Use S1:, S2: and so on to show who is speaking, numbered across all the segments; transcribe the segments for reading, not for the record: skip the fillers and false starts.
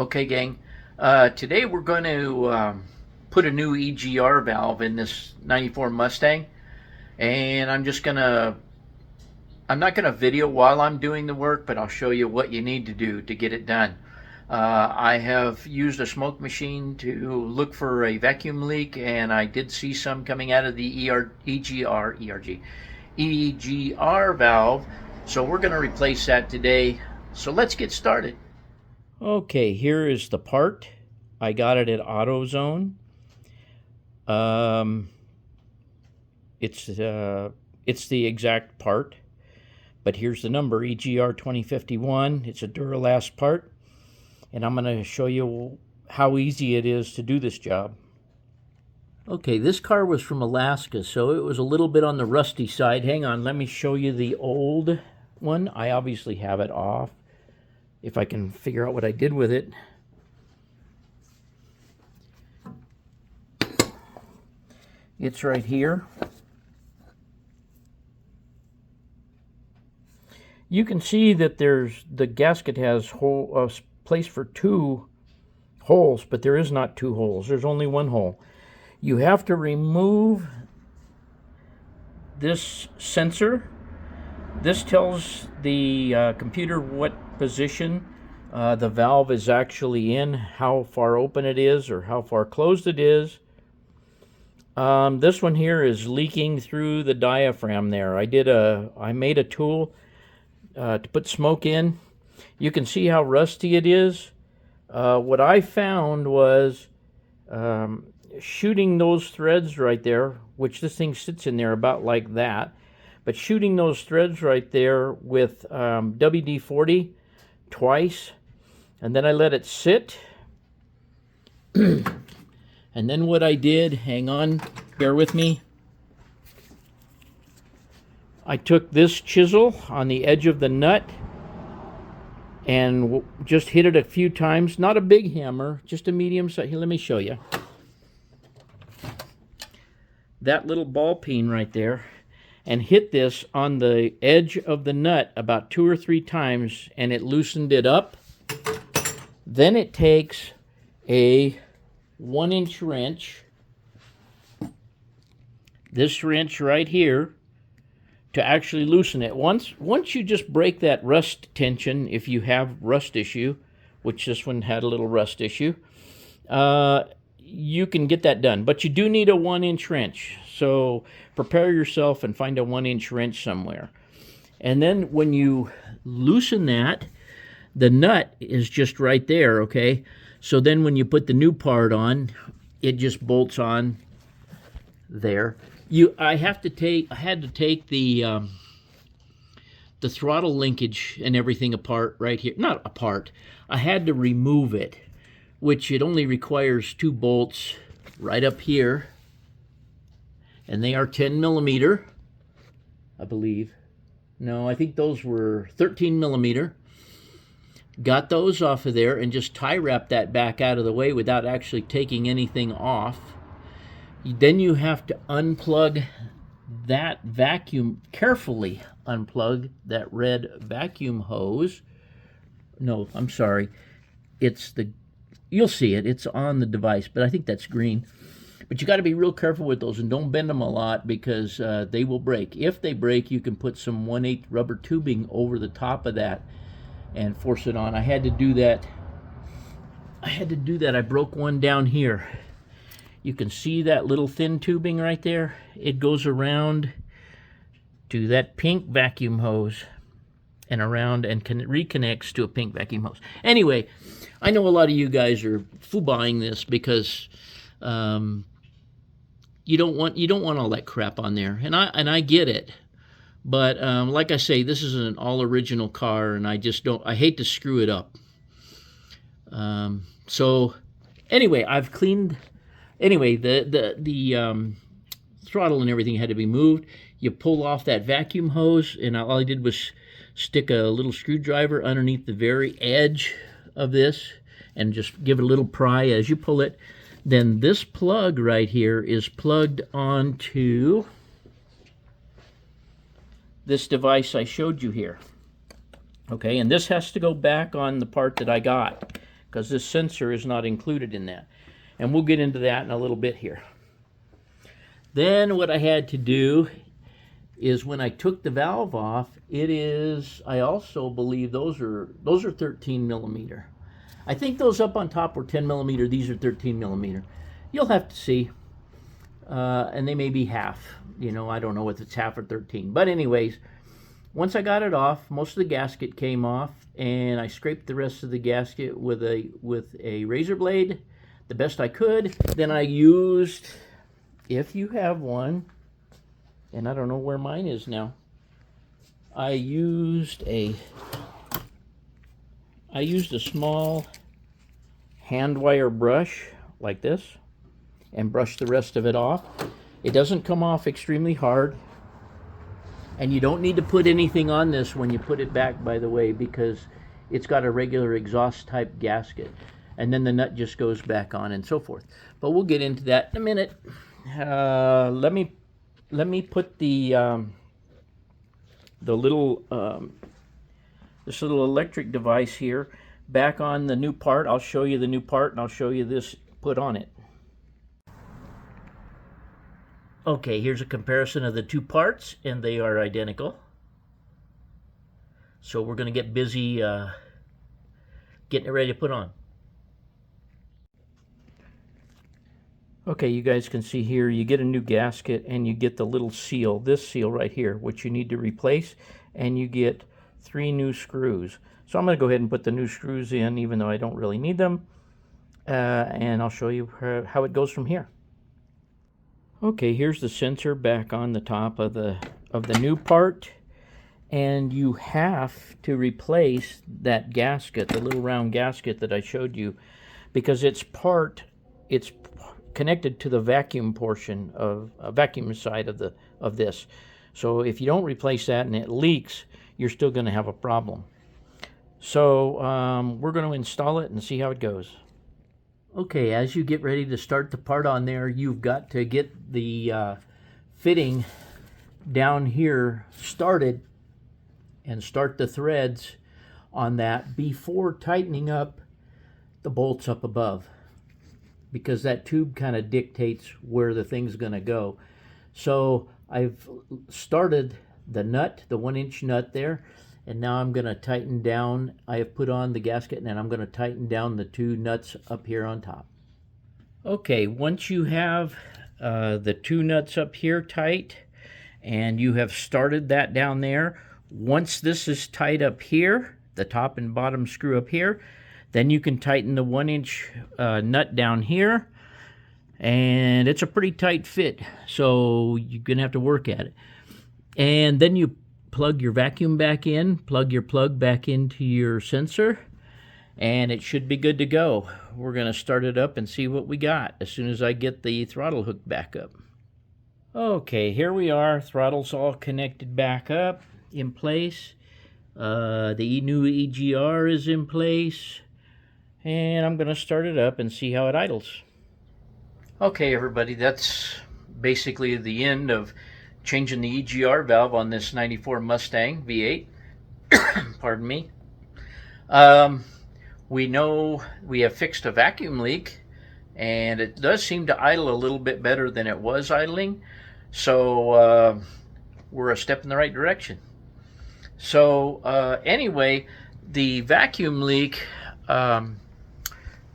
S1: Okay, gang. Today we're going to put a new EGR valve in this 94 Mustang, and I'm not gonna video while I'm doing the work, but I'll show you what you need to do to get it done. I have used a smoke machine to look for a vacuum leak, and I did see some coming out of the EGR valve, so we're gonna replace that today. So let's get started. Okay, here is the part. I got it at AutoZone. It's the exact part, but here's the number, EGR 2051. It's a Duralast part, and I'm going to show you how easy it is to do this job. Okay, this car was from Alaska, so it was a little bit on the rusty side. Hang on, let me show you the old one. I obviously have it off, if I can figure out what I did with it. It's right here. You can see that the gasket has place for 2 holes, but there is not 2 holes. There's only 1 hole. You have to remove this sensor. This tells the computer what position the valve is actually in, how far open it is or how far closed it is. This one here is leaking through the diaphragm there. I made a tool to put smoke in. You can see how rusty it is. What I found was shooting those threads right there, which this thing sits in there about like that, but shooting those threads right there with WD-40 twice, and then I let it sit. And then what I did, hang on, bear with me. I took this chisel on the edge of the nut and just hit it a few times. Not a big hammer, just a medium size. Here, let me show you. That little ball peen right there, and hit this on the edge of the nut about 2 or 3 times, and it loosened it up. Then it takes a 1-inch wrench, this wrench right here, to actually loosen it. Once you just break that rust tension, if you have rust issue, which this one had a little rust issue, you can get that done. But you do need a 1-inch wrench, so prepare yourself and find a 1-inch wrench somewhere. And then when you loosen that, the nut is just right there, okay? So then when you put the new part on, it just bolts on there. I had to take the throttle linkage and everything apart right here. Not apart. I had to remove it, which it only requires 2 bolts right up here, and they are 10 millimeter, I believe. No, I think those were 13 millimeter. Got those off of there and just tie wrap that back out of the way without actually taking anything off. Then you have to unplug that vacuum, carefully unplug that red vacuum hose. No, I'm sorry. You'll see it. It's on the device, but I think that's green. But you got to be real careful with those and don't bend them a lot, because they will break. If they break, you can put some 1/8 rubber tubing over the top of that and force it on. I had to do that. I broke one down here. You can see that little thin tubing right there. It goes around to that pink vacuum hose and around and reconnects to a pink vacuum hose. Anyway, I know a lot of you guys are buying this because you don't want all that crap on there, and I get it. But like I say, this is an all-original car, and I hate to screw it up. So anyway, I've cleaned. Anyway, the throttle and everything had to be moved. You pull off that vacuum hose, and all I did was stick a little screwdriver underneath the very edge of this and just give it a little pry as you pull it. Then this plug right here is plugged onto this device I showed you here. Okay, and this has to go back on the part that I got. because this sensor is not included in that. And we'll get into that in a little bit here. Then what I had to do is when I took the valve off, I also believe those are 13 millimeter. I think those up on top were 10 millimeter. These are 13 millimeter. You'll have to see. And they may be half. You know, I don't know if it's half or 13. But anyways, once I got it off, most of the gasket came off, and I scraped the rest of the gasket with a razor blade the best I could. Then I used, if you have one, and I don't know where mine is now, I used a small hand wire brush like this and brushed the rest of it off. It doesn't come off extremely hard, and you don't need to put anything on this when you put it back, by the way, because it's got a regular exhaust type gasket, and then the nut just goes back on and so forth. But we'll get into that in a minute. Let me put the little this little electric device here back on the new part. I'll show you the new part, and I'll show you this put on it. Okay, here's a comparison of the two parts, and they are identical. So we're going to get busy getting it ready to put on. Okay, you guys can see here, you get a new gasket and you get the little seal, this seal right here, which you need to replace, and you get 3 new screws. So I'm going to go ahead and put the new screws in, even though I don't really need them, and I'll show you how it goes from here. Okay, here's the sensor back on the top of the new part, and you have to replace that gasket, the little round gasket that I showed you, because it's connected to the vacuum portion of vacuum side of this. So if you don't replace that and it leaks, you're still going to have a problem. So we're going to install it and see how it goes. Okay, as you get ready to start the part on there, you've got to get the fitting down here started and start the threads on that before tightening up the bolts up above, because that tube kind of dictates where the thing's going to go. So I've started the nut, the 1-inch nut there, and now I'm going to tighten down. I have put on the gasket, and I'm going to tighten down the 2 nuts up here on top. Okay, once you have the 2 nuts up here tight, and you have started that down there, once this is tight up here, the top and bottom screw up here, then you can tighten the 1-inch nut down here, and it's a pretty tight fit, so you're going to have to work at it. And then you plug your vacuum back in, plug your plug back into your sensor, and it should be good to go. We're going to start it up and see what we got as soon as I get the throttle hooked back up. Okay, here we are. Throttle's all connected back up in place. The new EGR is in place, and I'm going to start it up and see how it idles. Okay, everybody, that's basically the end of changing the EGR valve on this 94 Mustang V8. Pardon me. We know we have fixed a vacuum leak, and it does seem to idle a little bit better than it was idling. So we're a step in the right direction. So anyway, the vacuum leak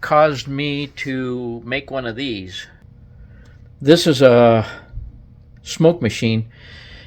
S1: caused me to make one of these. This is a smoke machine.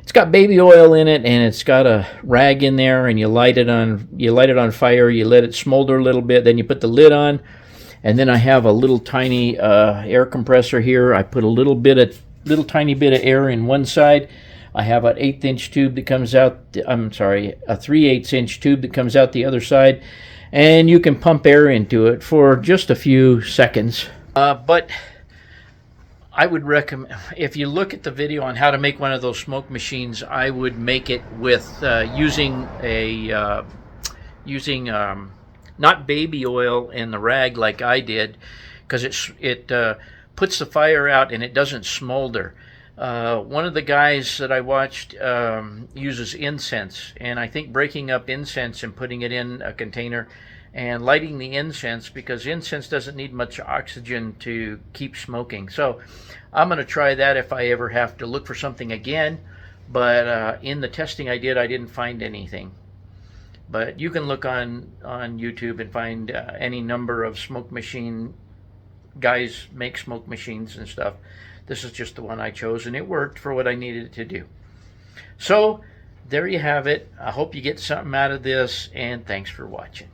S1: It's got baby oil in it, and it's got a rag in there, and you light it on fire, you let it smolder a little bit, then you put the lid on, and then I have a little tiny air compressor here. I put a little tiny bit of air in one side. I have an 1/8 inch tube that comes out, a 3/8 inch tube that comes out the other side, and you can pump air into it for just a few seconds. But I would recommend, if you look at the video on how to make one of those smoke machines, I would make it with using not baby oil in the rag like I did, because it puts the fire out and it doesn't smolder. One of the guys that I watched uses incense, and I think breaking up incense and putting it in a container and lighting the incense, because incense doesn't need much oxygen to keep smoking. So I'm going to try that if I ever have to look for something again. But in the testing I didn't find anything. But you can look on YouTube and find any number of smoke machine guys make smoke machines and stuff. This is just the one I chose, and it worked for what I needed it to do. So there you have it. I hope you get something out of this, and thanks for watching.